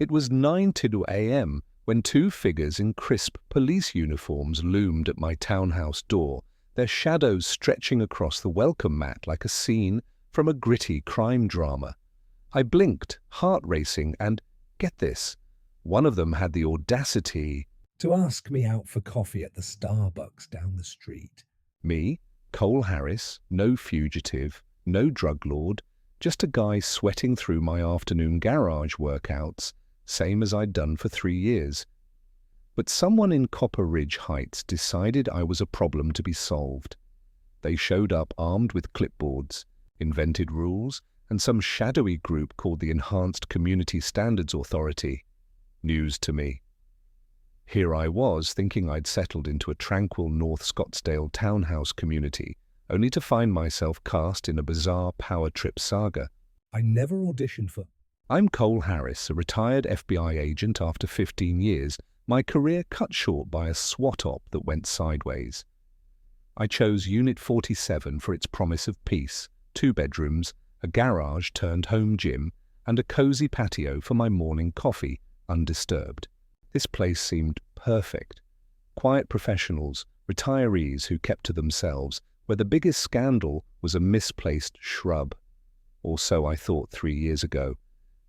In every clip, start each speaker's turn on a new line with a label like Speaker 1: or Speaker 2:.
Speaker 1: It was 9:02 a.m. when two figures in crisp police uniforms loomed at my townhouse door, their shadows stretching across the welcome mat like a scene from a gritty crime drama. I blinked, heart racing, and, get this, one of them had the audacity
Speaker 2: to ask me out for coffee at the Starbucks down the street.
Speaker 1: Me, Cole Harris, no fugitive, no drug lord, just a guy sweating through my afternoon garage workouts, same as I'd done for 3 years. But someone in Copper Ridge Heights decided I was a problem to be solved. They showed up armed with clipboards, invented rules, and some shadowy group called the Enhanced Community Standards Authority. News to me. Here I was, thinking I'd settled into a tranquil North Scottsdale townhouse community, only to find myself cast in a bizarre power trip saga.
Speaker 2: I never auditioned for...
Speaker 1: I'm Cole Harris, a retired FBI agent after 15 years, my career cut short by a SWAT op that went sideways. I chose Unit 47 for its promise of peace, 2 bedrooms, a garage turned home gym, and a cozy patio for my morning coffee, undisturbed. This place seemed perfect. Quiet professionals, retirees who kept to themselves, where the biggest scandal was a misplaced shrub. Or so I thought 3 years ago.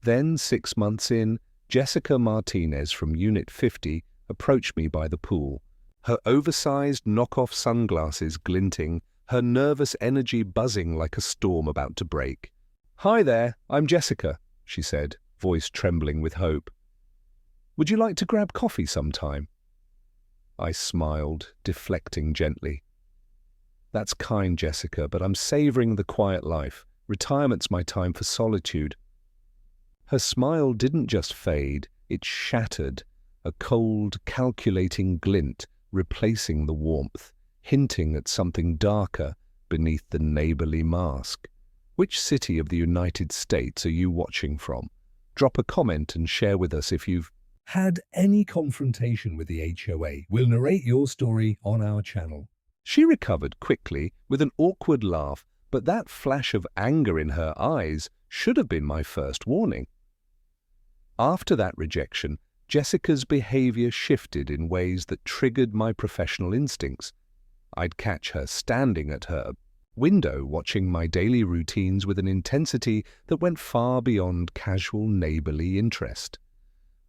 Speaker 1: Then, 6 months in, Jessica Martinez from Unit 50 approached me by the pool, her oversized knockoff sunglasses glinting, her nervous energy buzzing like a storm about to break. "Hi there, I'm Jessica," she said, voice trembling with hope. "Would you like to grab coffee sometime?" I smiled, deflecting gently. "That's kind, Jessica, but I'm savoring the quiet life. Retirement's my time for solitude." Her smile didn't just fade, it shattered, a cold, calculating glint replacing the warmth, hinting at something darker beneath the neighborly mask. Which city of the United States are you watching from? Drop a comment and share with us if you've
Speaker 2: had any confrontation with the HOA. We'll narrate your story on our channel.
Speaker 1: She recovered quickly with an awkward laugh, but that flash of anger in her eyes should have been my first warning. After that rejection, Jessica's behavior shifted in ways that triggered my professional instincts. I'd catch her standing at her window watching my daily routines with an intensity that went far beyond casual neighborly interest.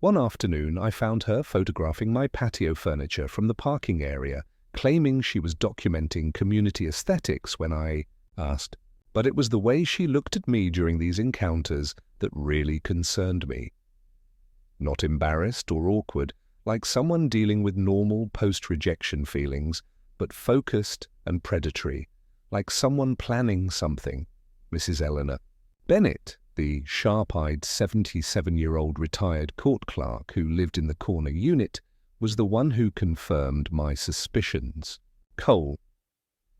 Speaker 1: One afternoon, I found her photographing my patio furniture from the parking area, claiming she was documenting community aesthetics when I asked. But it was the way she looked at me during these encounters that really concerned me. Not embarrassed or awkward, like someone dealing with normal post-rejection feelings, but focused and predatory, like someone planning something. Mrs. Eleanor Bennett, the sharp-eyed 77-year-old retired court clerk who lived in the corner unit, was the one who confirmed my suspicions. "Cole,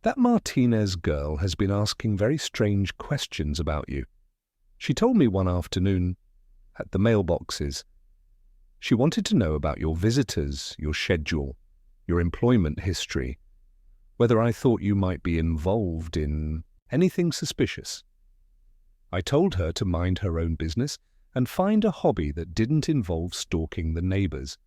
Speaker 1: that Martinez girl has been asking very strange questions about you. She told me one afternoon at the mailboxes. She wanted to know about your visitors, your schedule, your employment history, whether I thought you might be involved in anything suspicious." I told her to mind her own business and find a hobby that didn't involve stalking the neighbors.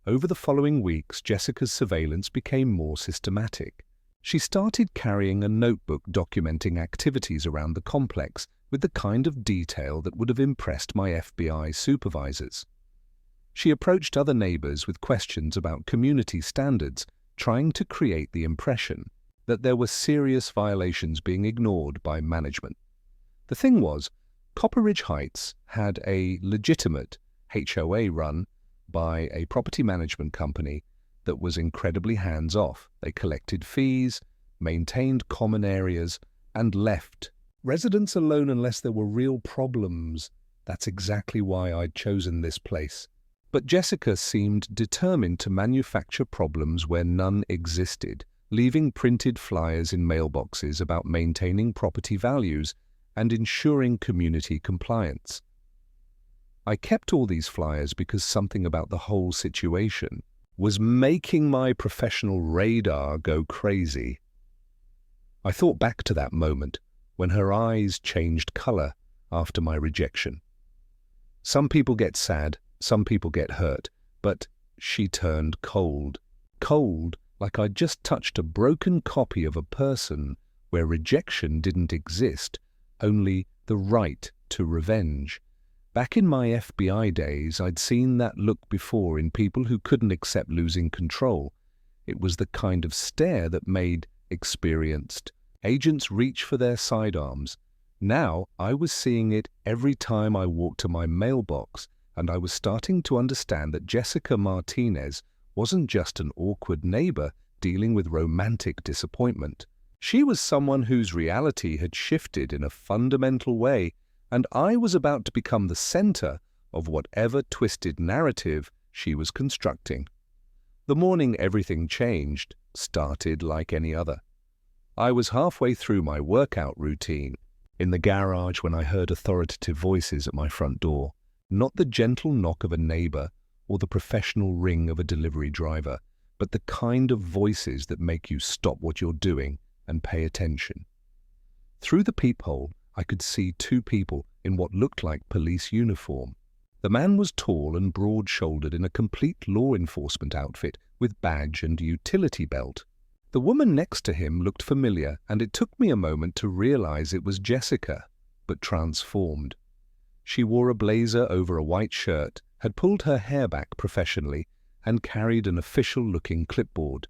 Speaker 1: Over the following weeks, Jessica's surveillance became more systematic. She started carrying a notebook documenting activities around the complex with the kind of detail that would have impressed my FBI supervisors. She approached other neighbors with questions about community standards, trying to create the impression that there were serious violations being ignored by management. The thing was, Copper Ridge Heights had a legitimate HOA run by a property management company that was incredibly hands-off. They collected fees, maintained common areas, and left residents alone unless there were real problems. That's exactly why I'd chosen this place. But Jessica seemed determined to manufacture problems where none existed, leaving printed flyers in mailboxes about maintaining property values and ensuring community compliance. I kept all these flyers because something about the whole situation was making my professional radar go crazy. I thought back to that moment when her eyes changed color after my rejection. Some people get sad, some people get hurt, but she turned cold. Cold, like I'd just touched a broken copy of a person where rejection didn't exist, only the right to revenge. Back in my FBI days, I'd seen that look before in people who couldn't accept losing control. It was the kind of stare that made experienced agents reach for their sidearms. Now I was seeing it every time I walked to my mailbox, and I was starting to understand that Jessica Martinez wasn't just an awkward neighbor dealing with romantic disappointment. She was someone whose reality had shifted in a fundamental way, and I was about to become the center of whatever twisted narrative she was constructing. The morning everything changed started like any other. I was halfway through my workout routine in the garage when I heard authoritative voices at my front door, not the gentle knock of a neighbor or the professional ring of a delivery driver, but the kind of voices that make you stop what you're doing and pay attention. Through the peephole, I could see two people in what looked like police uniform. The man was tall and broad-shouldered in a complete law enforcement outfit with badge and utility belt. The woman next to him looked familiar, and it took me a moment to realize it was Jessica, but transformed. She wore a blazer over a white shirt, had pulled her hair back professionally, and carried an official-looking clipboard.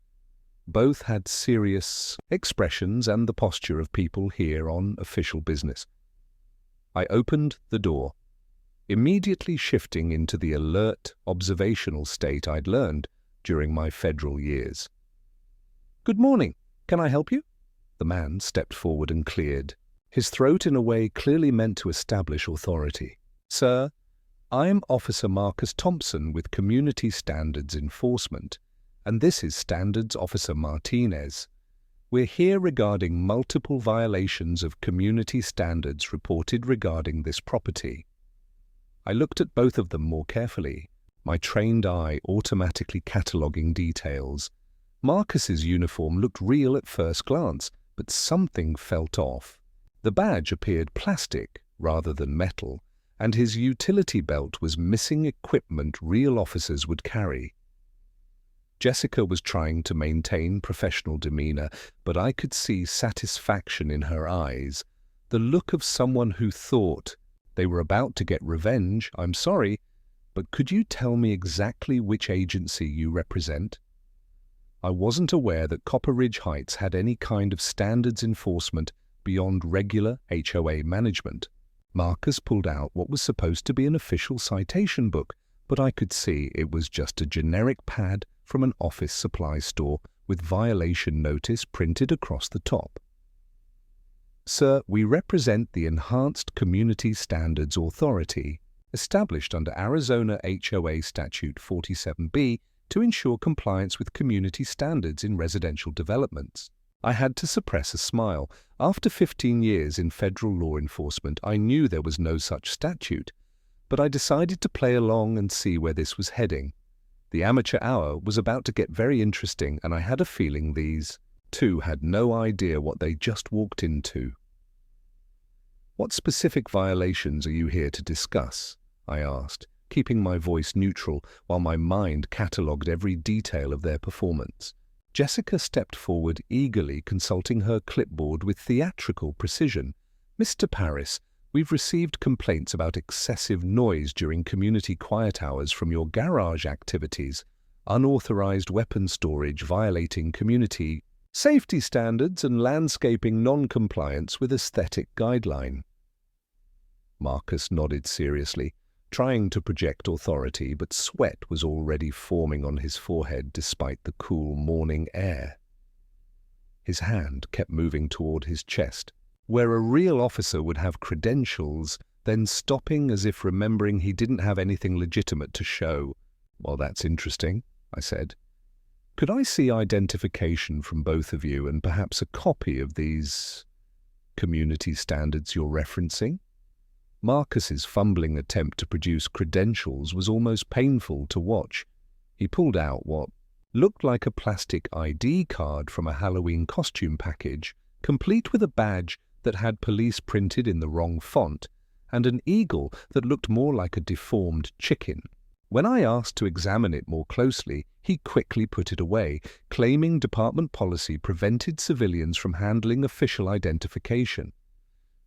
Speaker 1: Both had serious expressions and the posture of people here on official business. I opened the door, immediately shifting into the alert, observational state I'd learned during my federal years. "Good morning. Can I help you?" The man stepped forward and cleared, his throat in a way clearly meant to establish authority. "Sir, I'm Officer Marcus Thompson with Community Standards Enforcement, and this is Standards Officer Martinez. We're here regarding multiple violations of community standards reported regarding this property." I looked at both of them more carefully, my trained eye automatically cataloguing details. Marcus's uniform looked real at first glance, but something felt off. The badge appeared plastic rather than metal, and his utility belt was missing equipment real officers would carry. Jessica was trying to maintain professional demeanor, but I could see satisfaction in her eyes, the look of someone who thought they were about to get revenge. "I'm sorry, but could you tell me exactly which agency you represent?" I wasn't aware that Copper Ridge Heights had any kind of standards enforcement beyond regular HOA management. Marcus pulled out what was supposed to be an official citation book, but I could see it was just a generic pad from an office supply store with violation notice printed across the top. "Sir, we represent the Enhanced Community Standards Authority, established under Arizona HOA Statute 47B to ensure compliance with community standards in residential developments." I had to suppress a smile. After 15 years in federal law enforcement, I knew there was no such statute, but I decided to play along and see where this was heading. The amateur hour was about to get very interesting, and I had a feeling these two had no idea what they just walked into. "What specific violations are you here to discuss?" I asked, keeping my voice neutral while my mind catalogued every detail of their performance. Jessica stepped forward eagerly, consulting her clipboard with theatrical precision. "Mr. Paris, we've received complaints about excessive noise during community quiet hours from your garage activities, unauthorized weapon storage violating community safety standards, and landscaping non-compliance with aesthetic guideline." Marcus nodded seriously, trying to project authority, but sweat was already forming on his forehead despite the cool morning air. His hand kept moving toward his chest, where a real officer would have credentials, then stopping as if remembering he didn't have anything legitimate to show. "Well, that's interesting," I said. "Could I see identification from both of you and perhaps a copy of these community standards you're referencing?" Marcus's fumbling attempt to produce credentials was almost painful to watch. He pulled out what looked like a plastic ID card from a Halloween costume package, complete with a badge that had police printed in the wrong font, and an eagle that looked more like a deformed chicken. When I asked to examine it more closely, he quickly put it away, claiming department policy prevented civilians from handling official identification.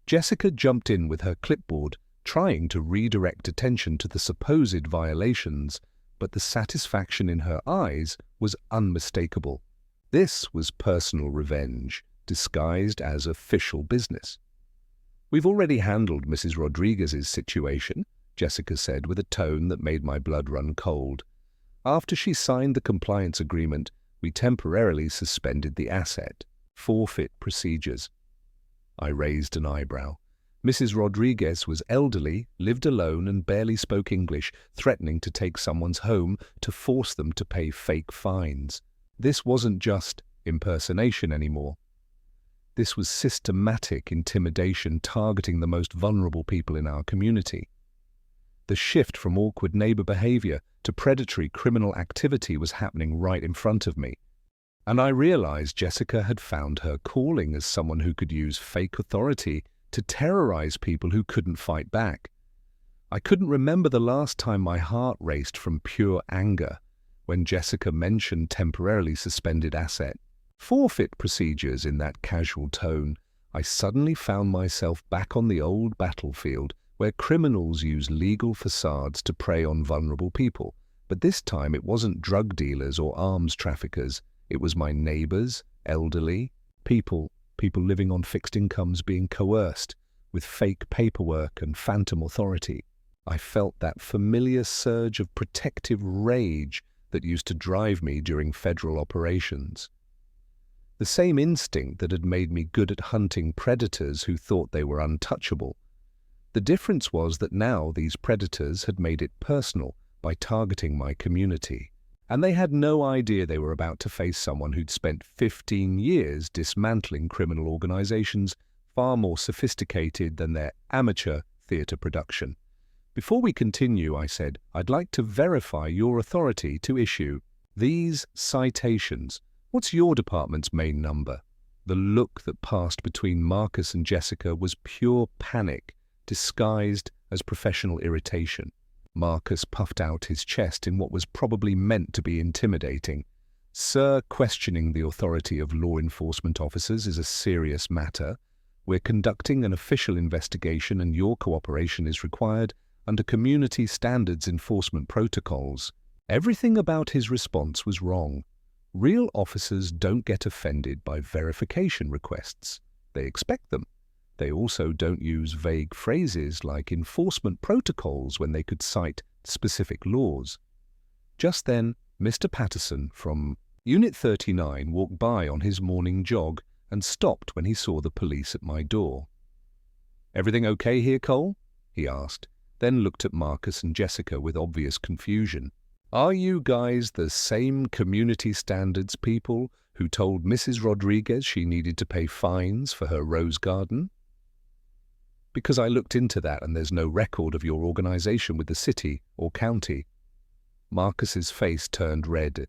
Speaker 1: Jessica jumped in with her clipboard, trying to redirect attention to the supposed violations, but the satisfaction in her eyes was unmistakable. This was personal revenge, disguised as official business. "We've already handled Mrs. Rodriguez's situation," Jessica said with a tone that made my blood run cold. "After she signed the compliance agreement, we temporarily suspended the asset. Forfeit procedures." I raised an eyebrow. Mrs. Rodriguez was elderly, lived alone, and barely spoke English, threatening to take someone's home to force them to pay fake fines. This wasn't just impersonation anymore. This was systematic intimidation targeting the most vulnerable people in our community. The shift from awkward neighbor behavior to predatory criminal activity was happening right in front of me. And I realized Jessica had found her calling as someone who could use fake authority to terrorize people who couldn't fight back. I couldn't remember the last time my heart raced from pure anger when Jessica mentioned temporarily suspended asset forfeit procedures in that casual tone. I suddenly found myself back on the old battlefield where criminals use legal facades to prey on vulnerable people. But this time it wasn't drug dealers or arms traffickers. It was my neighbors, elderly, people living on fixed incomes being coerced with fake paperwork and phantom authority. I felt that familiar surge of protective rage that used to drive me during federal operations. The same instinct that had made me good at hunting predators who thought they were untouchable. The difference was that now these predators had made it personal by targeting my community. And they had no idea they were about to face someone who'd spent 15 years dismantling criminal organizations far more sophisticated than their amateur theater production. "Before we continue," I said, "I'd like to verify your authority to issue these citations. What's your department's main number?" The look that passed between Marcus and Jessica was pure panic, disguised as professional irritation. Marcus puffed out his chest in what was probably meant to be intimidating. "Sir, questioning the authority of law enforcement officers is a serious matter. We're conducting an official investigation and your cooperation is required under community standards enforcement protocols." Everything about his response was wrong. Real officers don't get offended by verification requests. They expect them. They also don't use vague phrases like enforcement protocols when they could cite specific laws. Just then, Mr. Patterson from Unit 39 walked by on his morning jog and stopped when he saw the police at my door. "Everything okay here, Cole?" he asked, then looked at Marcus and Jessica with obvious confusion. "Are you guys the same community standards people who told Mrs. Rodriguez she needed to pay fines for her rose garden?" "Because I looked into that and there's no record of your organization with the city or county." Marcus's face turned red.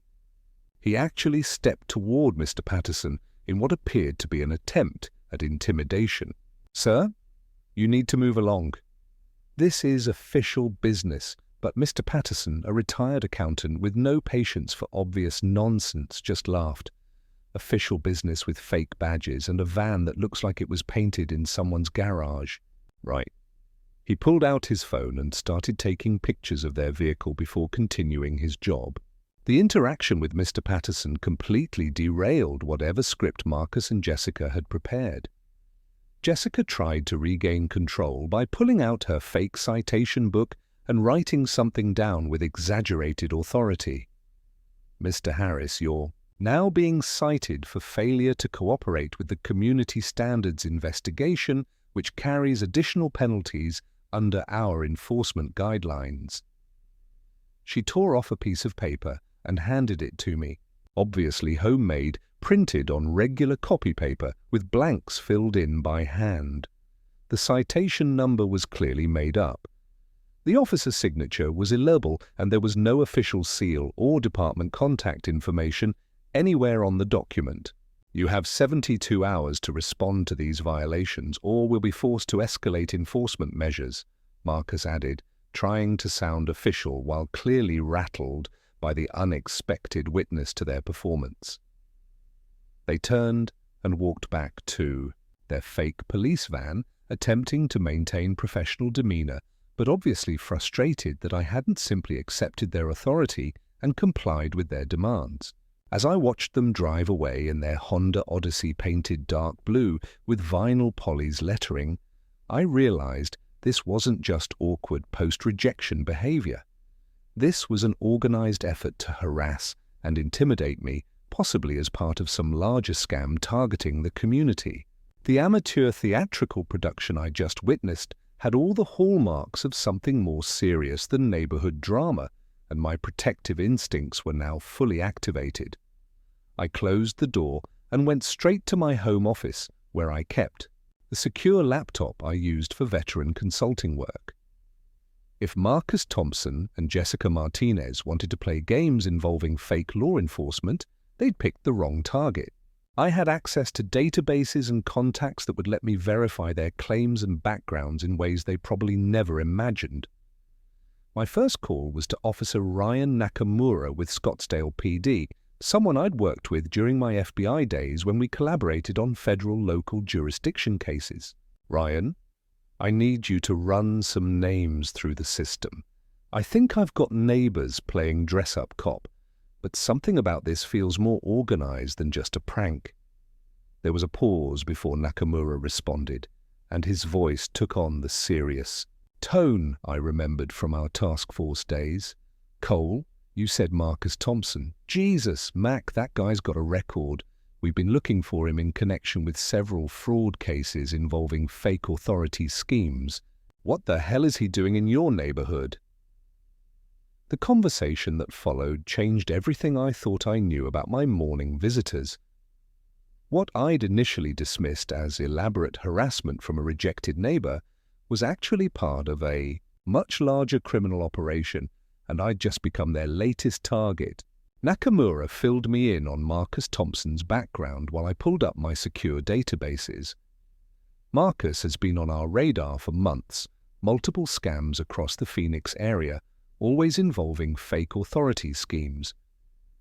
Speaker 1: He actually stepped toward Mr. Patterson in what appeared to be an attempt at intimidation. "Sir, you need to move along. This is official business." But Mr. Patterson, a retired accountant with no patience for obvious nonsense, just laughed. "Official business with fake badges and a van that looks like it was painted in someone's garage. Right." He pulled out his phone and started taking pictures of their vehicle before continuing his job. The interaction with Mr. Patterson completely derailed whatever script Marcus and Jessica had prepared. Jessica tried to regain control by pulling out her fake citation book and writing something down with exaggerated authority. "Mr. Harris, you're now being cited for failure to cooperate with the community standards investigation, which carries additional penalties under our enforcement guidelines." She tore off a piece of paper and handed it to me, obviously homemade, printed on regular copy paper with blanks filled in by hand. The citation number was clearly made up. The officer's signature was illegible and there was no official seal or department contact information anywhere on the document. You have 72 hours to respond to these violations, or we'll be forced to escalate enforcement measures, Marcus added, trying to sound official while clearly rattled by the unexpected witness to their performance. They turned and walked back to their fake police van, attempting to maintain professional demeanor, but obviously frustrated that I hadn't simply accepted their authority and complied with their demands. As I watched them drive away in their Honda Odyssey painted dark blue with vinyl polys lettering, I realized this wasn't just awkward post-rejection behavior. This was an organized effort to harass and intimidate me, possibly as part of some larger scam targeting the community. The amateur theatrical production I just witnessed had all the hallmarks of something more serious than neighborhood drama, and my protective instincts were now fully activated. I closed the door and went straight to my home office, where I kept the secure laptop I used for veteran consulting work. If Marcus Thompson and Jessica Martinez wanted to play games involving fake law enforcement, they'd picked the wrong target. I had access to databases and contacts that would let me verify their claims and backgrounds in ways they probably never imagined. My first call was to Officer Ryan Nakamura with Scottsdale PD, someone I'd worked with during my FBI days when we collaborated on federal local jurisdiction cases. Ryan, I need you to run some names through the system. I think I've got neighbors playing dress-up cop, but something about this feels more organized than just a prank. There was a pause before Nakamura responded, and his voice took on the serious tone I remembered from our task force days. Cole, you said Marcus Thompson. Jesus, Mac, that guy's got a record. We've been looking for him in connection with several fraud cases involving fake authority schemes. What the hell is he doing in your neighborhood? The conversation that followed changed everything I thought I knew about my morning visitors. What I'd initially dismissed as elaborate harassment from a rejected neighbor was actually part of a much larger criminal operation, and I'd just become their latest target. Nakamura filled me in on Marcus Thompson's background while I pulled up my secure databases. Marcus has been on our radar for months, multiple scams across the Phoenix area, always involving fake authority schemes.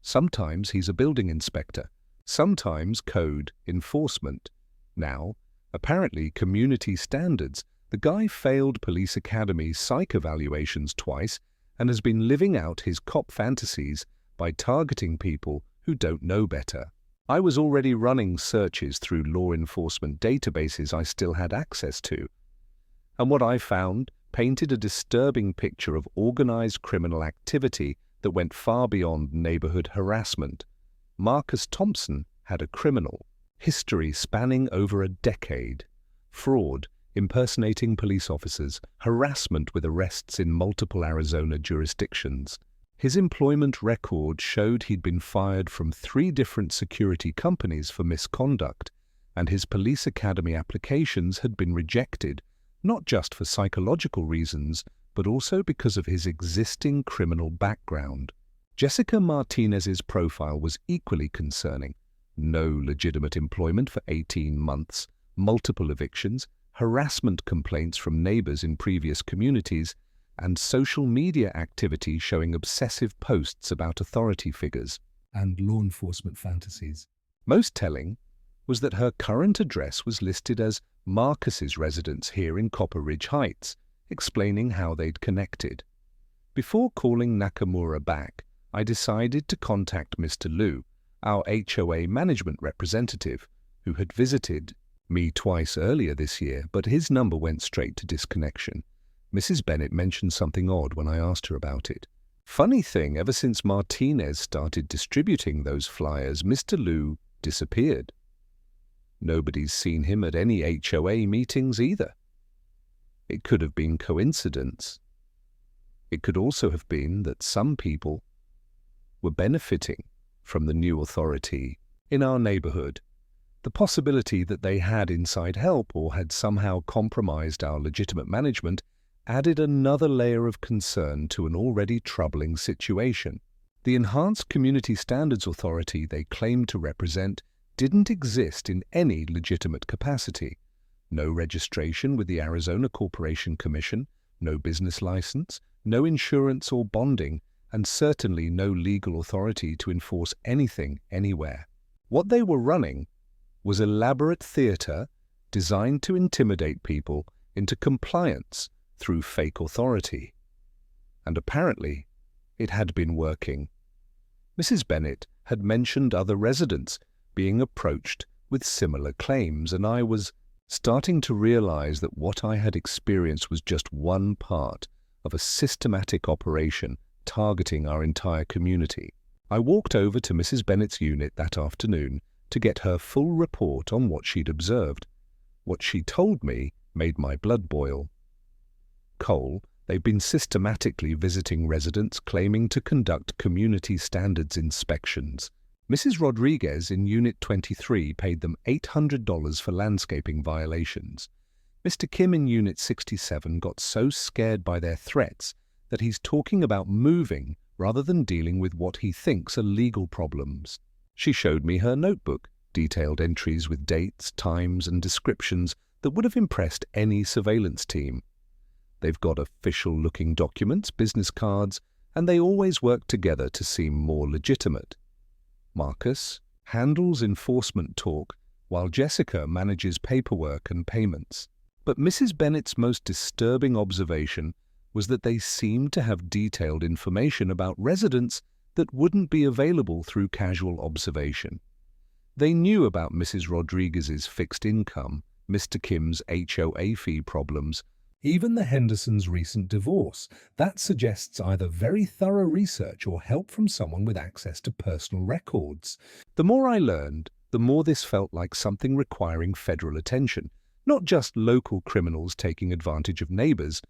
Speaker 1: Sometimes he's a building inspector, sometimes code enforcement. Now, apparently community standards, the guy failed police academy psych evaluations twice and has been living out his cop fantasies by targeting people who don't know better. I was already running searches through law enforcement databases I still had access to, and what I found painted a disturbing picture of organized criminal activity that went far beyond neighborhood harassment. Marcus Thompson had a criminal history spanning over a decade: fraud, impersonating police officers, harassment with arrests in multiple Arizona jurisdictions. His employment record showed he'd been fired from 3 different security companies for misconduct, and his police academy applications had been rejected, not just for psychological reasons, but also because of his existing criminal background. Jessica Martinez's profile was equally concerning. No legitimate employment for 18 months, multiple evictions, harassment complaints from neighbors in previous communities, and social media activity showing obsessive posts about authority figures
Speaker 2: and law enforcement fantasies.
Speaker 1: Most telling was that her current address was listed as Marcus's residence here in Copper Ridge Heights, explaining how they'd connected. Before calling Nakamura back, I decided to contact Mr. Liu, our HOA management representative, who had visited me twice earlier this year, but his number went straight to disconnection. Mrs. Bennett mentioned something odd when I asked her about it. Funny thing, ever since Martinez started distributing those flyers, Mr. Liu disappeared. Nobody's seen him at any HOA meetings either. It could have been coincidence. It could also have been that some people were benefiting from the new authority in our neighborhood. The possibility that they had inside help or had somehow compromised our legitimate management added another layer of concern to an already troubling situation. The Enhanced Community Standards Authority they claimed to represent didn't exist in any legitimate capacity. No registration with the Arizona Corporation Commission, no business license, no insurance or bonding, and certainly no legal authority to enforce anything anywhere. What they were running was elaborate theater designed to intimidate people into compliance through fake authority. And apparently, it had been working. Mrs. Bennett had mentioned other residents being approached with similar claims, and I was starting to realize that what I had experienced was just one part of a systematic operation targeting our entire community. I walked over to Mrs. Bennett's unit that afternoon to get her full report on what she'd observed. What she told me made my blood boil. Cole, they've been systematically visiting residents claiming to conduct community standards inspections. Mrs. Rodriguez in Unit 23 paid them $800 for landscaping violations. Mr. Kim in Unit 67 got so scared by their threats that he's talking about moving rather than dealing with what he thinks are legal problems. She showed me her notebook, detailed entries with dates, times, and descriptions that would have impressed any surveillance team. They've got official-looking documents, business cards, and they always work together to seem more legitimate. Marcus handles enforcement talk while Jessica manages paperwork and payments. But Mrs. Bennett's most disturbing observation was that they seemed to have detailed information about residents that wouldn't be available through casual observation. They knew about Mrs. Rodriguez's fixed income, Mr. Kim's HOA fee problems,
Speaker 2: Even the Hendersons' recent divorce. That suggests either very thorough research or help from someone with access to personal records.
Speaker 1: The more I learned, the more this felt like something requiring federal attention, not just local criminals taking advantage of neighbors,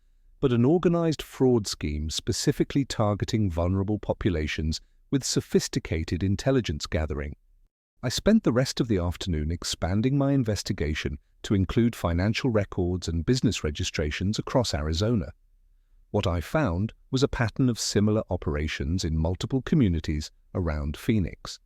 Speaker 1: but an organized fraud scheme specifically targeting vulnerable populations with sophisticated intelligence gathering. I spent the rest of the afternoon expanding my investigation to include financial records and business registrations across Arizona. What I found was a pattern of similar operations in multiple communities around Phoenix.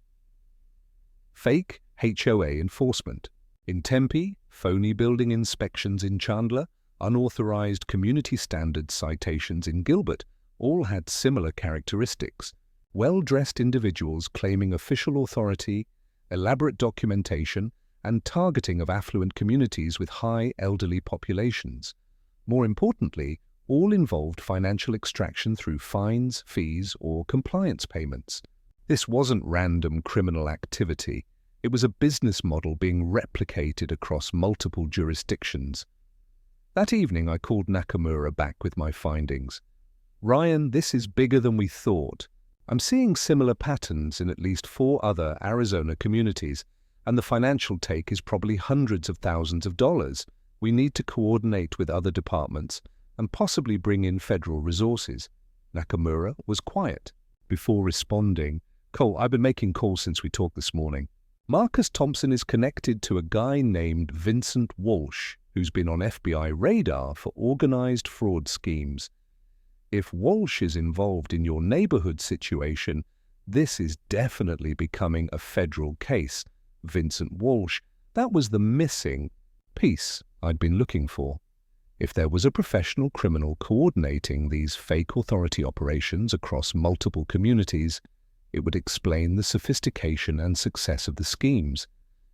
Speaker 1: Fake HOA enforcement. In Tempe, phony building inspections in Chandler, unauthorized community standards citations in Gilbert all had similar characteristics. Well-dressed individuals claiming official authority, elaborate documentation, and targeting of affluent communities with high elderly populations. More importantly, all involved financial extraction through fines, fees, or compliance payments. This wasn't random criminal activity. It was a business model being replicated across multiple jurisdictions. That evening, I called Nakamura back with my findings. "Ryan, this is bigger than we thought. I'm seeing similar patterns in at least 4 other Arizona communities, and the financial take is probably hundreds of thousands of dollars. We need to coordinate with other departments and possibly bring in federal resources." Nakamura was quiet. Before responding, "Cole, I've been making calls since we talked this morning. Marcus Thompson is connected to a guy named Vincent Walsh, who's been on FBI radar for organized fraud schemes. If Walsh is involved in your neighborhood situation, this is definitely becoming a federal case. Vincent Walsh, that was the missing piece I'd been looking for. If there was a professional criminal coordinating these fake authority operations across multiple communities, it would explain the sophistication and success of the schemes.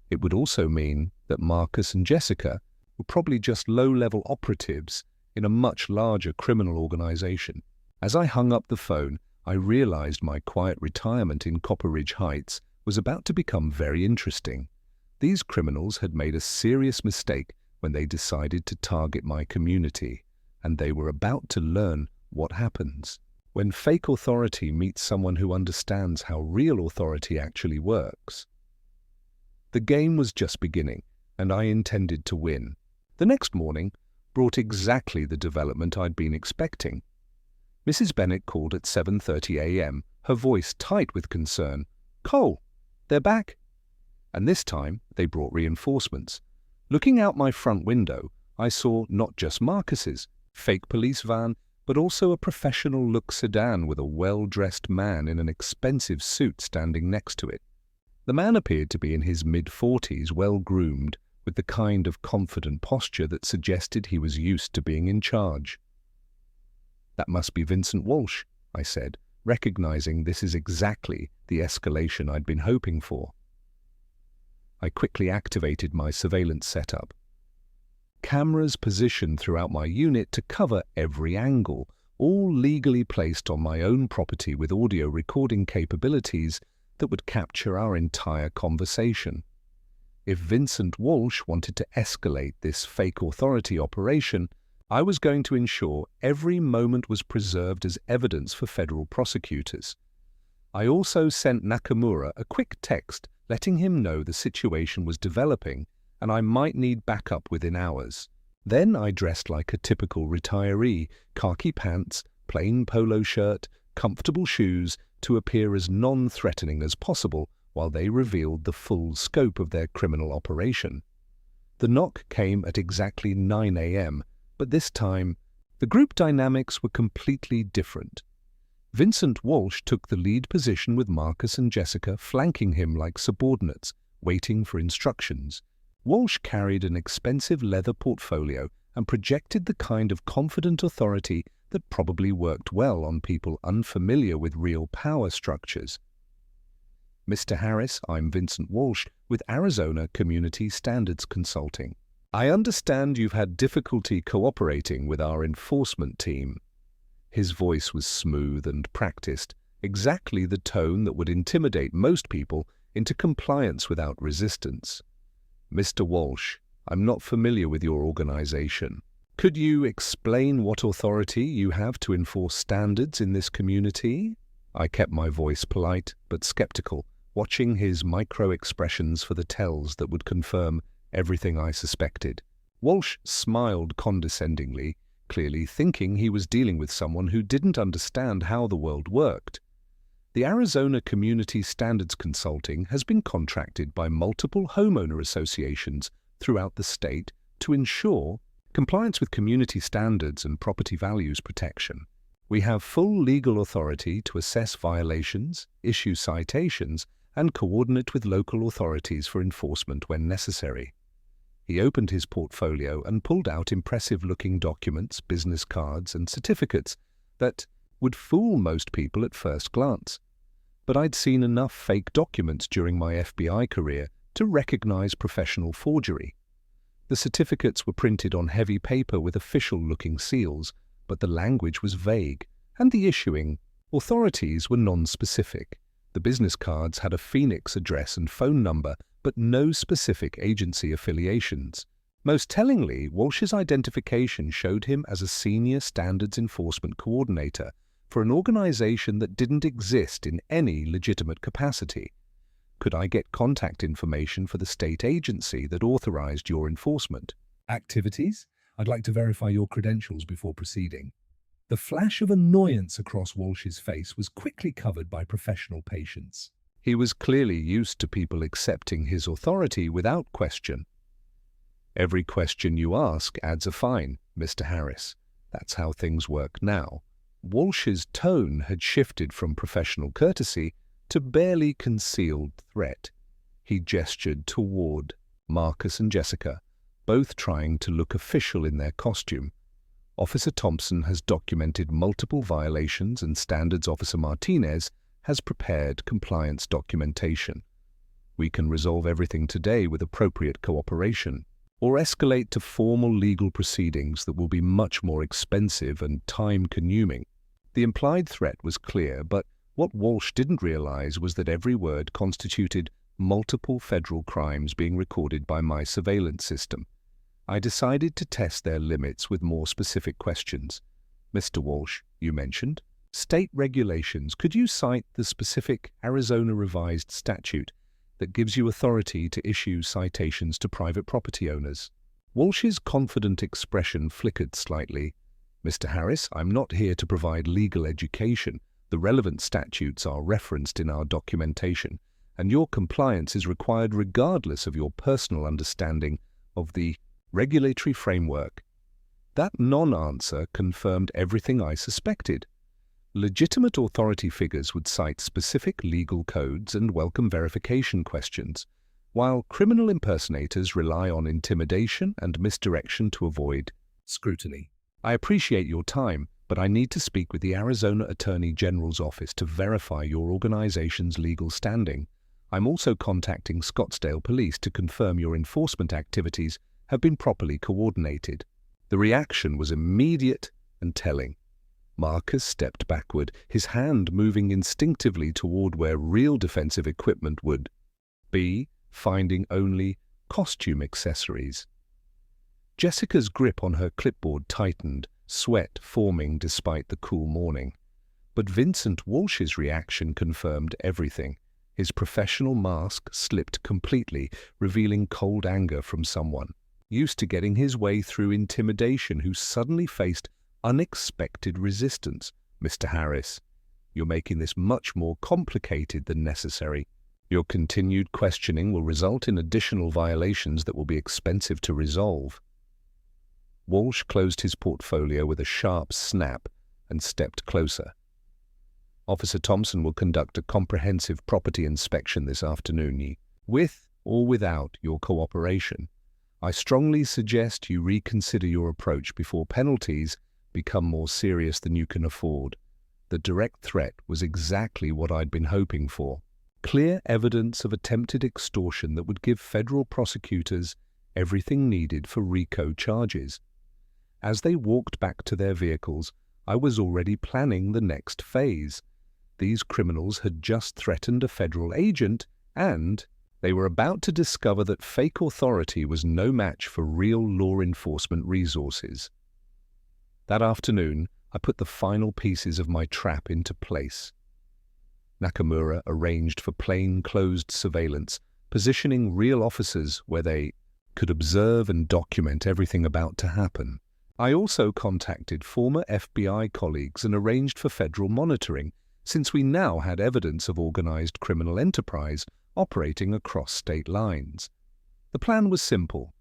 Speaker 1: It would also mean that Marcus and Jessica were probably just low-level operatives in a much larger criminal organization. As I hung up the phone, I realized my quiet retirement in Copper Ridge Heights was about to become very interesting. These criminals had made a serious mistake when they decided to target my community, and they were about to learn what happens when fake authority meets someone who understands how real authority actually works. The game was just beginning, and I intended to win. The next morning brought exactly the development I'd been expecting. Mrs. Bennett called at 7:30 a.m., her voice tight with concern. "Cole, they're back." And this time they brought reinforcements. Looking out my front window, I saw not just Marcus's fake police van, but also a professional-look sedan with a well-dressed man in an expensive suit standing next to it. The man appeared to be in his mid-40s, well-groomed, with the kind of confident posture that suggested he was used to being in charge. "That must be Vincent Walsh," I said, recognizing this is exactly the escalation I'd been hoping for. I quickly activated my surveillance setup. Cameras positioned throughout my unit to cover every angle, all legally placed on my own property with audio recording capabilities that would capture our entire conversation. If Vincent Walsh wanted to escalate this fake authority operation, I was going to ensure every moment was preserved as evidence for federal prosecutors. I also sent Nakamura a quick text letting him know the situation was developing and I might need backup within hours. Then I dressed like a typical retiree, khaki pants, plain polo shirt, comfortable shoes, to appear as non-threatening as possible while they revealed the full scope of their criminal operation. The knock came at exactly 9 a.m., but this time, the group dynamics were completely different. Vincent Walsh took the lead position with Marcus and Jessica flanking him like subordinates, waiting for instructions. Walsh carried an expensive leather portfolio and projected the kind of confident authority that probably worked well on people unfamiliar with real power structures. "Mr. Harris, I'm Vincent Walsh with Arizona Community Standards Consulting. I understand you've had difficulty cooperating with our enforcement team." His voice was smooth and practiced, exactly the tone that would intimidate most people into compliance without resistance. "Mr. Walsh, I'm not familiar with your organization. Could you explain what authority you have to enforce standards in this community?" I kept my voice polite but skeptical, watching his micro-expressions for the tells that would confirm everything I suspected. Walsh smiled condescendingly, clearly thinking he was dealing with someone who didn't understand how the world worked. The Arizona Community Standards Consulting has been contracted by multiple homeowner associations throughout the state to ensure compliance with community standards and property values protection. We have full legal authority to assess violations, issue citations, and coordinate with local authorities for enforcement when necessary. He opened his portfolio and pulled out impressive-looking documents, business cards, and certificates that would fool most people at first glance. But I'd seen enough fake documents during my FBI career to recognize professional forgery. The certificates were printed on heavy paper with official-looking seals, but the language was vague, and the issuing authorities were non-specific. The business cards had a Phoenix address and phone number, but no specific agency affiliations. Most tellingly, Walsh's identification showed him as a senior standards enforcement coordinator for an organization that didn't exist in any legitimate capacity. Could I get contact information for the state agency that authorized your enforcement?
Speaker 2: Activities? I'd like to verify your credentials before proceeding. The flash of annoyance across Walsh's face was quickly covered by professional patience.
Speaker 1: He was clearly used to people accepting his authority without question. "Every question you ask adds a fine, Mr. Harris. That's how things work now." Walsh's tone had shifted from professional courtesy to barely concealed threat. He gestured toward Marcus and Jessica, both trying to look official in their costume. "Officer Thompson has documented multiple violations and Standards Officer Martinez has prepared compliance documentation. We can resolve everything today with appropriate cooperation, or escalate to formal legal proceedings that will be much more expensive and time-consuming." The implied threat was clear, but what Walsh didn't realize was that every word constituted multiple federal crimes being recorded by my surveillance system. I decided to test their limits with more specific questions. "Mr. Walsh, you mentioned state regulations. Could you cite the specific Arizona revised statute that gives you authority to issue citations to private property owners?" Walsh's confident expression flickered slightly. "Mr. Harris, I'm not here to provide legal education. The relevant statutes are referenced in our documentation, and your compliance is required regardless of your personal understanding of the regulatory framework." That non-answer confirmed everything I suspected. Legitimate authority figures would cite specific legal codes and welcome verification questions, while criminal impersonators rely on intimidation and misdirection to avoid
Speaker 2: scrutiny.
Speaker 1: I appreciate your time, but I need to speak with the Arizona Attorney General's office to verify your organization's legal standing. I'm also contacting Scottsdale Police to confirm your enforcement activities have been properly coordinated. The reaction was immediate and telling. Marcus stepped backward, his hand moving instinctively toward where real defensive equipment would be, finding only costume accessories. Jessica's grip on her clipboard tightened, sweat forming despite the cool morning. But Vincent Walsh's reaction confirmed everything. His professional mask slipped completely, revealing cold anger from someone used to getting his way through intimidation who suddenly faced unexpected resistance. Mr. Harris, you're making this much more complicated than necessary. Your continued questioning will result in additional violations that will be expensive to resolve. Walsh closed his portfolio with a sharp snap and stepped closer. Officer Thompson will conduct a comprehensive property inspection this afternoon, with or without your cooperation. I strongly suggest you reconsider your approach before penalties become more serious than you can afford. The direct threat was exactly what I'd been hoping for. Clear evidence of attempted extortion that would give federal prosecutors everything needed for RICO charges. As they walked back to their vehicles, I was already planning the next phase. These criminals had just threatened a federal agent, and they were about to discover that fake authority was no match for real law enforcement resources. That afternoon, I put the final pieces of my trap into place. Nakamura arranged for plain-clothes surveillance, positioning real officers where they could observe and document everything about to happen. I also contacted former FBI colleagues and arranged for federal monitoring, since we now had evidence of organized criminal enterprise operating across state lines. The plan was simple.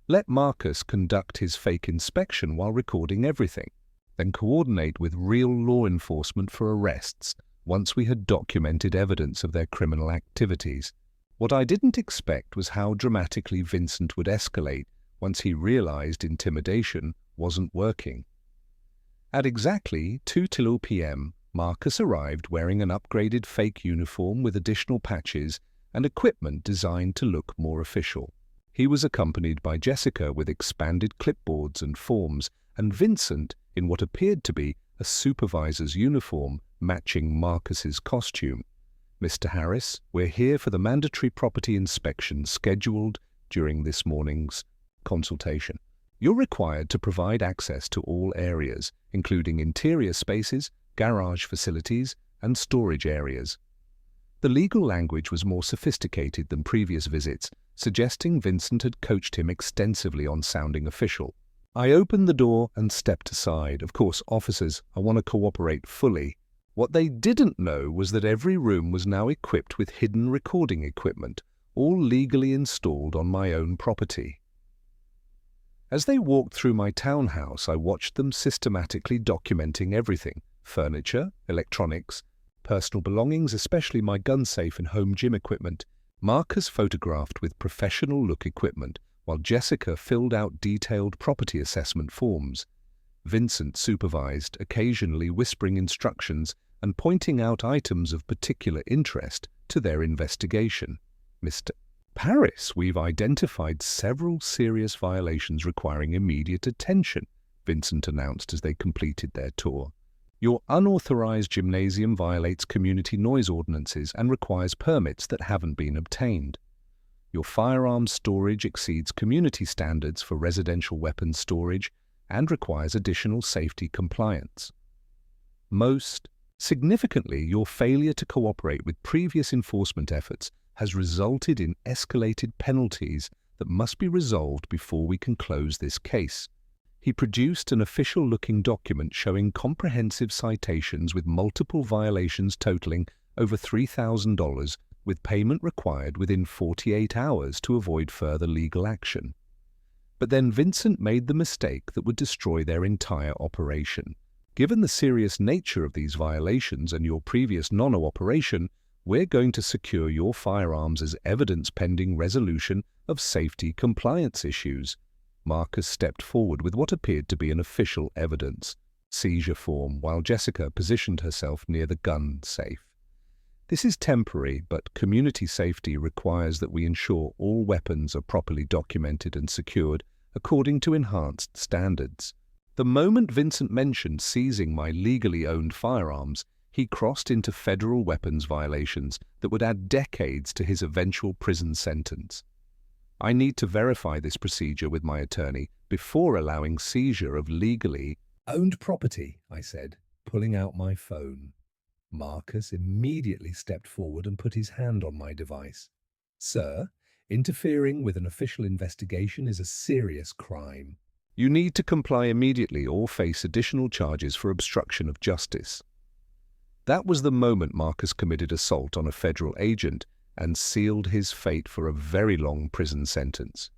Speaker 1: Let Marcus conduct his fake inspection while recording everything, then coordinate with real law enforcement for arrests once we had documented evidence of their criminal activities. What I didn't expect was how dramatically Vincent would escalate once he realized intimidation wasn't working. At exactly 2:00 p.m., Marcus arrived wearing an upgraded fake uniform with additional patches and equipment designed to look more official. He was accompanied by Jessica with expanded clipboards and forms, and Vincent in what appeared to be a supervisor's uniform matching Marcus's costume. Mr. Harris, we're here for the mandatory property inspection scheduled during this morning's consultation. You're required to provide access to all areas, including interior spaces, garage facilities, and storage areas. The legal language was more sophisticated than previous visits, suggesting Vincent had coached him extensively on sounding official. I opened the door and stepped aside. Of course, officers, I want to cooperate fully. What they didn't know was that every room was now equipped with hidden recording equipment, all legally installed on my own property. As they walked through my townhouse, I watched them systematically documenting everything: furniture, electronics, personal belongings, especially my gun safe and home gym equipment. Marcus photographed with professional-look equipment, while Jessica filled out detailed property assessment forms. Vincent supervised, occasionally whispering instructions and pointing out items of particular interest to their investigation. Mr. Paris, we've identified several serious violations requiring immediate attention, Vincent announced as they completed their tour. Your unauthorized gymnasium violates community noise ordinances and requires permits that haven't been obtained. Your firearms storage exceeds community standards for residential weapons storage and requires additional safety compliance. Most significantly, your failure to cooperate with previous enforcement efforts has resulted in escalated penalties that must be resolved before we can close this case. He produced an official-looking document showing comprehensive citations with multiple violations totaling over $3,000, with payment required within 48 hours to avoid further legal action. But then Vincent made the mistake that would destroy their entire operation. Given the serious nature of these violations and your previous non-cooperation, we're going to secure your firearms as evidence pending resolution of safety compliance issues. Marcus stepped forward with what appeared to be an official evidence seizure form, while Jessica positioned herself near the gun safe. This is temporary, but community safety requires that we ensure all weapons are properly documented and secured according to enhanced standards. The moment Vincent mentioned seizing my legally owned firearms, he crossed into federal weapons violations that would add decades to his eventual prison sentence. I need to verify this procedure with my attorney before allowing seizure of legally
Speaker 2: Owned property, I said, pulling out my phone. Marcus immediately stepped forward and put his hand on my device. Sir, interfering with an official investigation is a serious crime.
Speaker 1: You need to comply immediately or face additional charges for obstruction of justice. That was the moment Marcus committed assault on a federal agent and sealed his fate for a very long prison sentence.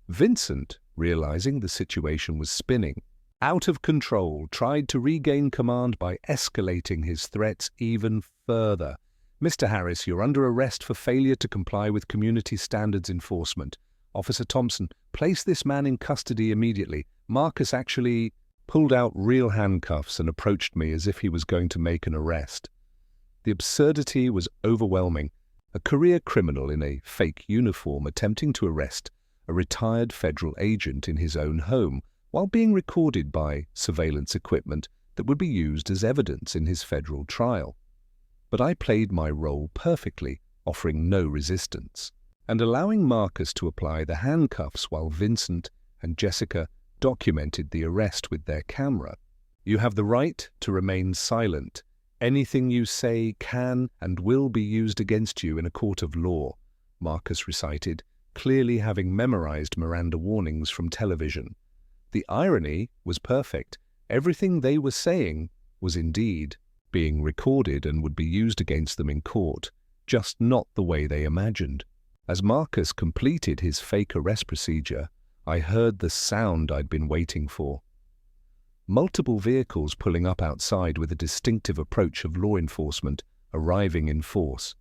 Speaker 1: Vincent, realizing the situation was spinning out of control, tried to regain command by escalating his threats even further. Mr. Harris, you're under arrest for failure to comply with community standards enforcement. Officer Thompson, place this man in custody immediately. Marcus actually pulled out real handcuffs and approached me as if he was going to make an arrest. The absurdity was overwhelming. A career criminal in a fake uniform attempting to arrest a retired federal agent in his own home while being recorded by surveillance equipment that would be used as evidence in his federal trial. But I played my role perfectly, offering no resistance, and allowing Marcus to apply the handcuffs while Vincent and Jessica documented the arrest with their camera. You have the right to remain silent. Anything you say can and will be used against you in a court of law, Marcus recited, clearly having memorized Miranda warnings from television. The irony was perfect. Everything they were saying was indeed being recorded and would be used against them in court, just not the way they imagined. As Marcus completed his fake arrest procedure, I heard the sound I'd been waiting for. Multiple vehicles pulling up outside with a distinctive approach of law enforcement arriving in force.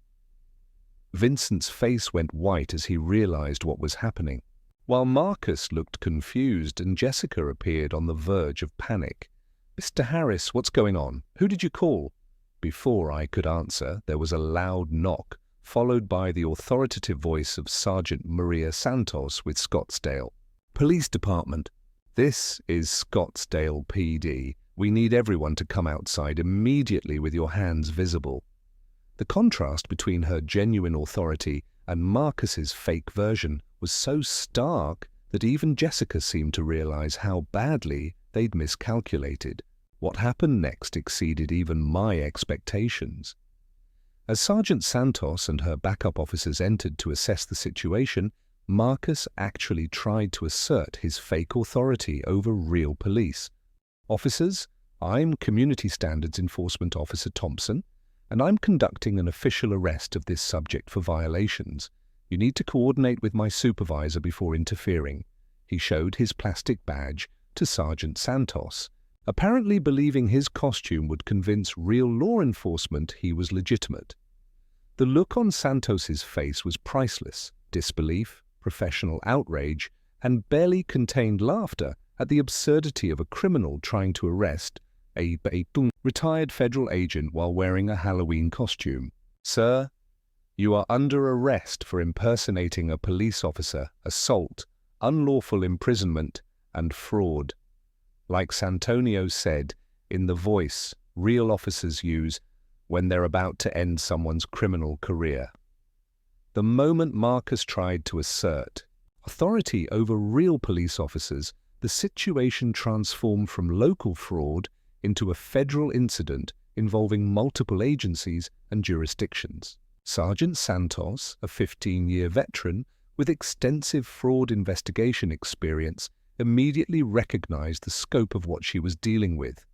Speaker 1: Vincent's face went white as he realized what was happening, while Marcus looked confused and Jessica appeared on the verge of panic. Mr. Harris, what's going on? Who did you call? Before I could answer, there was a loud knock, followed by the authoritative voice of Sergeant Maria Santos with Scottsdale Police Department. This is Scottsdale PD. We need everyone to come outside immediately with your hands visible. The contrast between her genuine authority and Marcus's fake version was so stark that even Jessica seemed to realize how badly they'd miscalculated. What happened next exceeded even my expectations. As Sergeant Santos and her backup officers entered to assess the situation, Marcus actually tried to assert his fake authority over real police. Officers, I'm Community Standards Enforcement Officer Thompson, and I'm conducting an official arrest of this subject for violations. You need to coordinate with my supervisor before interfering. He showed his plastic badge to Sergeant Santos, apparently believing his costume would convince real law enforcement he was legitimate. The look on Santos's face was priceless: disbelief, professional outrage, and barely contained laughter at the absurdity of a criminal trying to arrest a retired federal agent while wearing a Halloween costume. Sir, you are under arrest for impersonating a police officer, assault, unlawful imprisonment, and fraud. Like Santonio said, in the voice real officers use when they're about to end someone's criminal career. The moment Marcus tried to assert authority over real police officers, the situation transformed from local fraud into a federal incident involving multiple agencies and jurisdictions. Sergeant Santos, a 15-year veteran with extensive fraud investigation experience, immediately recognized the scope of what she was dealing with.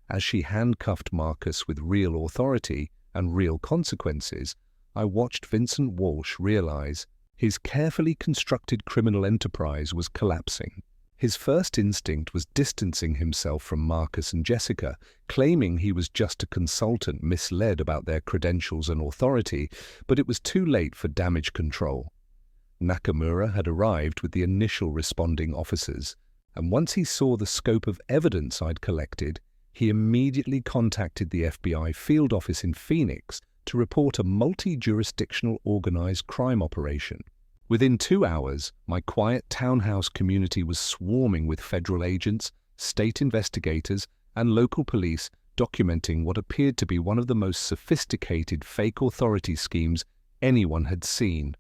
Speaker 1: As she handcuffed Marcus with real authority and real consequences, I watched Vincent Walsh realize his carefully constructed criminal enterprise was collapsing. His first instinct was distancing himself from Marcus and Jessica, claiming he was just a consultant misled about their credentials and authority, but it was too late for damage control. Nakamura had arrived with the initial responding officers, and once he saw the scope of evidence I'd collected, he immediately contacted the FBI field office in Phoenix to report a multi-jurisdictional organized crime operation. Within 2 hours, my quiet townhouse community was swarming with federal agents, state investigators, and local police documenting what appeared to be one of the most sophisticated fake authority schemes anyone had seen.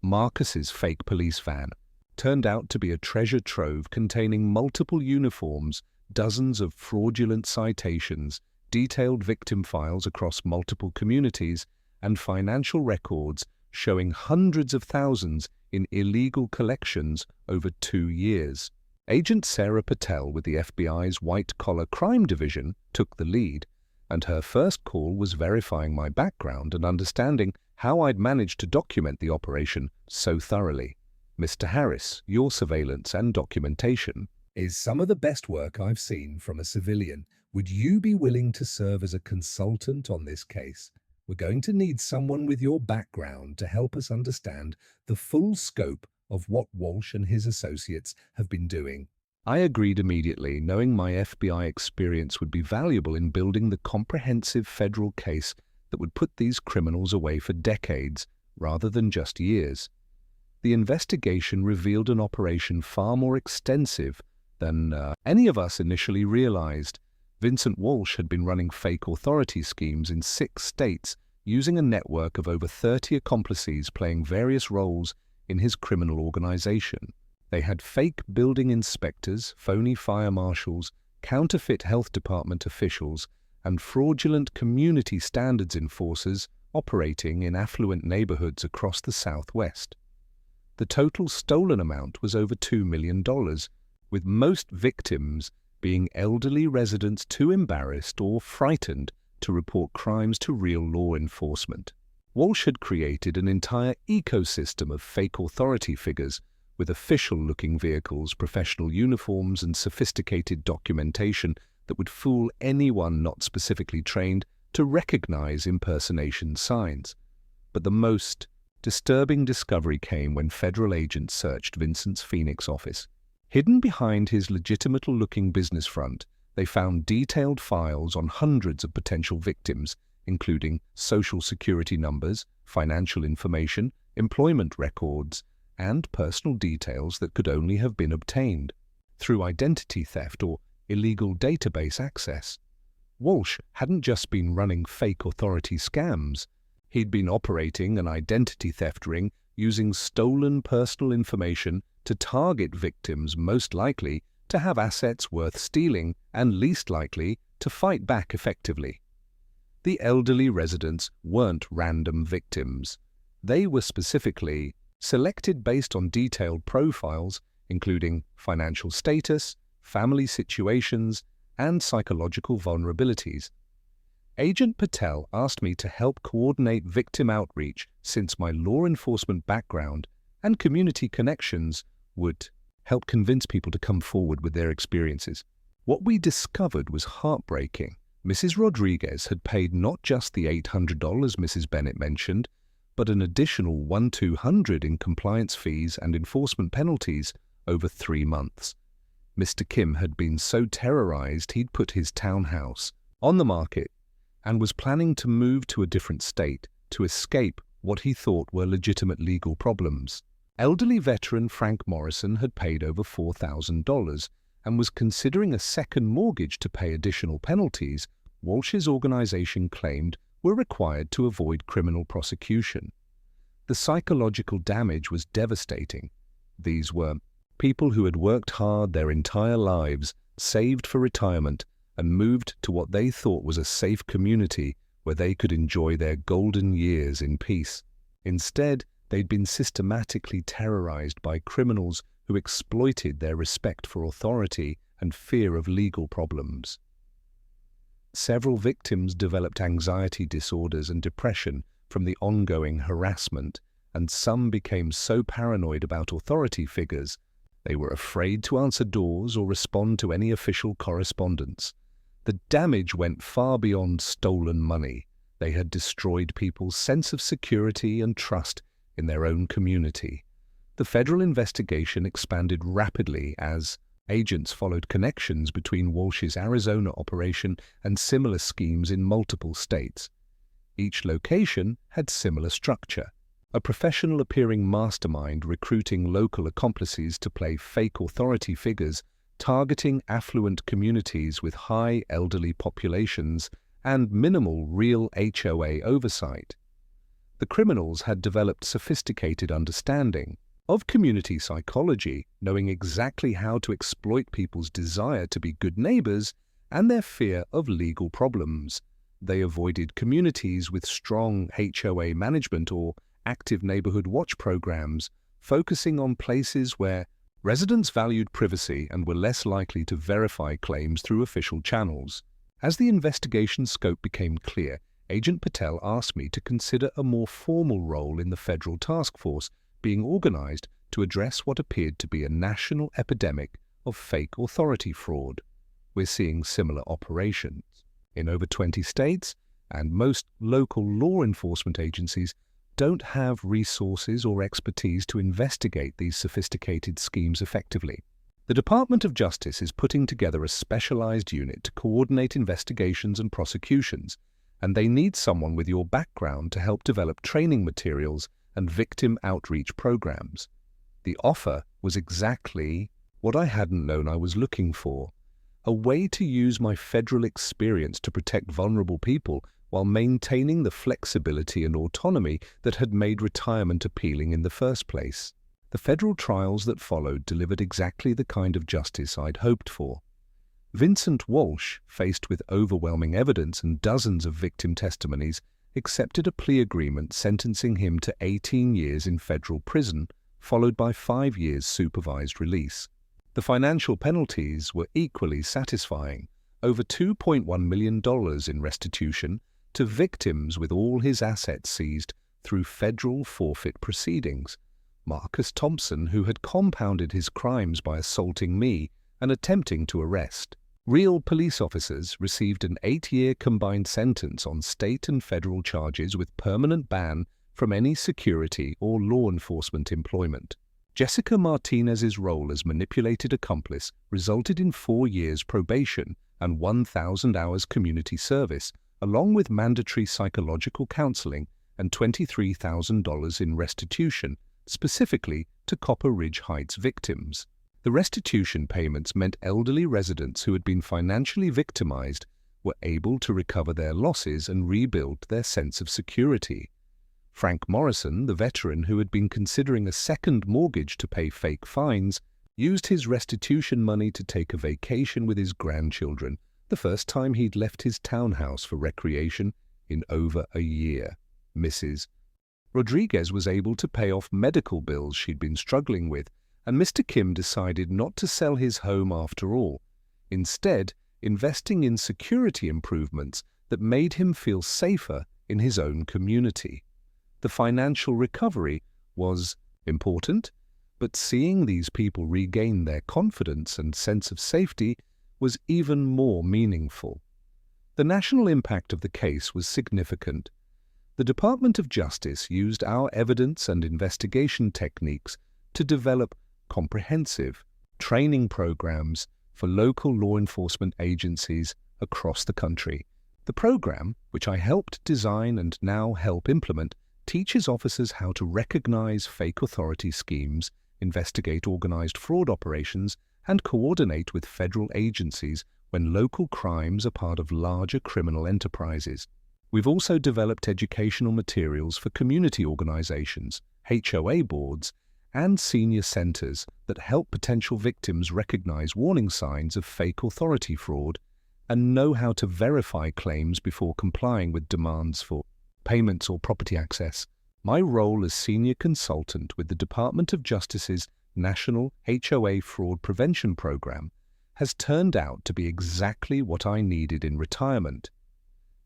Speaker 1: Marcus's fake police van turned out to be a treasure trove containing multiple uniforms, dozens of fraudulent citations, detailed victim files across multiple communities, and financial records showing hundreds of thousands in illegal collections over 2 years. Agent Sarah Patel with the FBI's White-Collar Crime Division took the lead, and her first call was verifying my background and understanding how I'd managed to document the operation so thoroughly. Mr. Harris, your surveillance and documentation
Speaker 2: is some of the best work I've seen from a civilian. Would you be willing to serve as a consultant on this case? We're going to need someone with your background to help us understand the full scope of what Walsh and his associates have been doing.
Speaker 1: I agreed immediately, knowing my FBI experience would be valuable in building the comprehensive federal case that would put these criminals away for decades rather than just years. The investigation revealed an operation far more extensive than any of us initially realized. Vincent Walsh had been running fake authority schemes in 6 states using a network of over 30 accomplices playing various roles in his criminal organization. They had fake building inspectors, phony fire marshals, counterfeit health department officials, and fraudulent community standards enforcers operating in affluent neighborhoods across the Southwest. The total stolen amount was over $2 million, with most victims being elderly residents too embarrassed or frightened to report crimes to real law enforcement. Walsh had created an entire ecosystem of fake authority figures with official-looking vehicles, professional uniforms, and sophisticated documentation that would fool anyone not specifically trained to recognize impersonation signs. But the most disturbing discovery came when federal agents searched Vincent's Phoenix office. Hidden behind his legitimate-looking business front, they found detailed files on hundreds of potential victims, including social security numbers, financial information, employment records, and personal details that could only have been obtained through identity theft or illegal database access. Walsh hadn't just been running fake authority scams. He'd been operating an identity theft ring using stolen personal information to target victims most likely to have assets worth stealing and least likely to fight back effectively. The elderly residents weren't random victims. They were specifically selected based on detailed profiles, including financial status, family situations, and psychological vulnerabilities. Agent Patel asked me to help coordinate victim outreach since my law enforcement background and community connections would help convince people to come forward with their experiences. What we discovered was heartbreaking. Mrs. Rodriguez had paid not just the $800 Mrs. Bennett mentioned, but an additional $1,200 in compliance fees and enforcement penalties over 3 months. Mr. Kim had been so terrorized he'd put his townhouse on the market and was planning to move to a different state to escape what he thought were legitimate legal problems. Elderly veteran Frank Morrison had paid over $4,000 and was considering a second mortgage to pay additional penalties Walsh's organization claimed were required to avoid criminal prosecution. The psychological damage was devastating. These were people who had worked hard their entire lives, saved for retirement, and moved to what they thought was a safe community where they could enjoy their golden years in peace. Instead, they'd been systematically terrorized by criminals who exploited their respect for authority and fear of legal problems. Several victims developed anxiety disorders and depression from the ongoing harassment, and some became so paranoid about authority figures They were afraid to answer doors or respond to any official correspondence. The damage went far beyond stolen money. They had destroyed people's sense of security and trust in their own community. The federal investigation expanded rapidly as agents followed connections between Walsh's Arizona operation and similar schemes in multiple states. Each location had similar structure: a professional-appearing mastermind recruiting local accomplices to play fake authority figures, targeting affluent communities with high elderly populations and minimal real HOA oversight. The criminals had developed sophisticated understanding of community psychology, knowing exactly how to exploit people's desire to be good neighbors and their fear of legal problems. They avoided communities with strong HOA management or active neighborhood watch programs, focusing on places where residents valued privacy and were less likely to verify claims through official channels. As the investigation scope became clear, Agent Patel asked me to consider a more formal role in the federal task force being organized to address what appeared to be a national epidemic of fake authority fraud. We're seeing similar operations in over 20 states, and most local law enforcement agencies don't have resources or expertise to investigate these sophisticated schemes effectively. The Department of Justice is putting together a specialized unit to coordinate investigations and prosecutions, and they need someone with your background to help develop training materials and victim outreach programs. The offer was exactly what I hadn't known I was looking for: a way to use my federal experience to protect vulnerable people while maintaining the flexibility and autonomy that had made retirement appealing in the first place. The federal trials that followed delivered exactly the kind of justice I'd hoped for. Vincent Walsh, faced with overwhelming evidence and dozens of victim testimonies, accepted a plea agreement sentencing him to 18 years in federal prison, followed by 5 years supervised release. The financial penalties were equally satisfying: over $2.1 million in restitution to victims with all his assets seized through federal forfeit proceedings. Marcus Thompson, who had compounded his crimes by assaulting me and attempting to arrest real police officers, received an 8-year combined sentence on state and federal charges with permanent ban from any security or law enforcement employment. Jessica Martinez's role as manipulated accomplice resulted in 4 years probation and 1,000 hours community service, along with mandatory psychological counseling and $23,000 in restitution, specifically to Copper Ridge Heights victims. The restitution payments meant elderly residents who had been financially victimized were able to recover their losses and rebuild their sense of security. Frank Morrison, the veteran who had been considering a second mortgage to pay fake fines, used his restitution money to take a vacation with his grandchildren, the first time he'd left his townhouse for recreation in over a year. Mrs. Rodriguez was able to pay off medical bills she'd been struggling with, and Mr. Kim decided not to sell his home after all, instead investing in security improvements that made him feel safer in his own community. The financial recovery was important, but seeing these people regain their confidence and sense of safety was even more meaningful. The national impact of the case was significant. The Department of Justice used our evidence and investigation techniques to develop comprehensive training programs for local law enforcement agencies across the country. The program, which I helped design and now help implement, teaches officers how to recognize fake authority schemes, investigate organized fraud operations, and coordinate with federal agencies when local crimes are part of larger criminal enterprises. We've also developed educational materials for community organizations, HOA boards, and senior centers that help potential victims recognize warning signs of fake authority fraud and know how to verify claims before complying with demands for payments or property access. My role as senior consultant with the Department of Justice's National HOA Fraud Prevention Program has turned out to be exactly what I needed in retirement: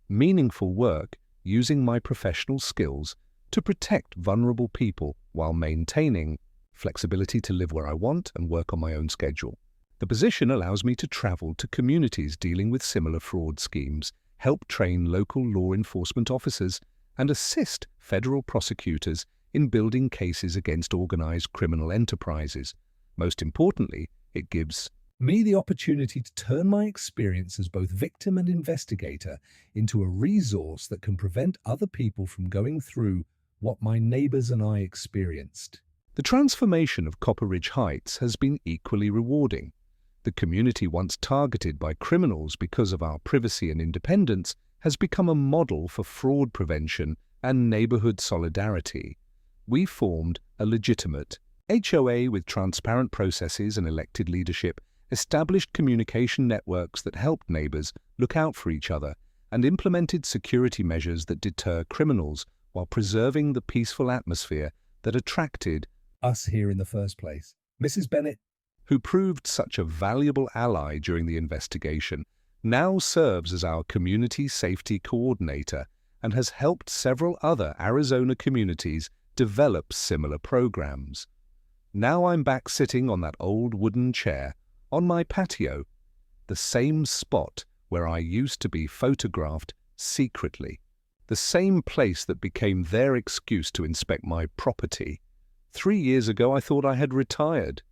Speaker 1: meaningful work using my professional skills to protect vulnerable people while maintaining flexibility to live where I want and work on my own schedule. The position allows me to travel to communities dealing with similar fraud schemes, help train local law enforcement officers, and assist federal prosecutors in building cases against organized criminal enterprises. Most importantly, it gives
Speaker 2: me the opportunity to turn my experience as both victim and investigator into a resource that can prevent other people from going through what my neighbors and I experienced.
Speaker 1: The transformation of Copper Ridge Heights has been equally rewarding. The community once targeted by criminals because of our privacy and independence has become a model for fraud prevention and neighborhood solidarity. We formed a legitimate HOA with transparent processes and elected leadership, established communication networks that helped neighbors look out for each other, and implemented security measures that deter criminals while preserving the peaceful atmosphere that attracted
Speaker 2: us here in the first place. Mrs. Bennett,
Speaker 1: who proved such a valuable ally during the investigation, now serves as our community safety coordinator and has helped several other Arizona communities develop similar programs. Now I'm back sitting on that old wooden chair on my patio, the same spot where I used to be photographed secretly, the same place that became their excuse to inspect my property. 3 years ago I thought I had retired.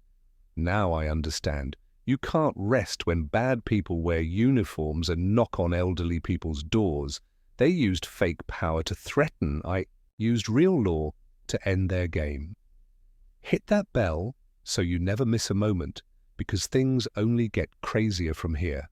Speaker 1: Now I understand. You can't rest when bad people wear uniforms and knock on elderly people's doors. They used fake power to threaten. I used real law to end their game. Hit that bell so you never miss a moment, because things only get crazier from here.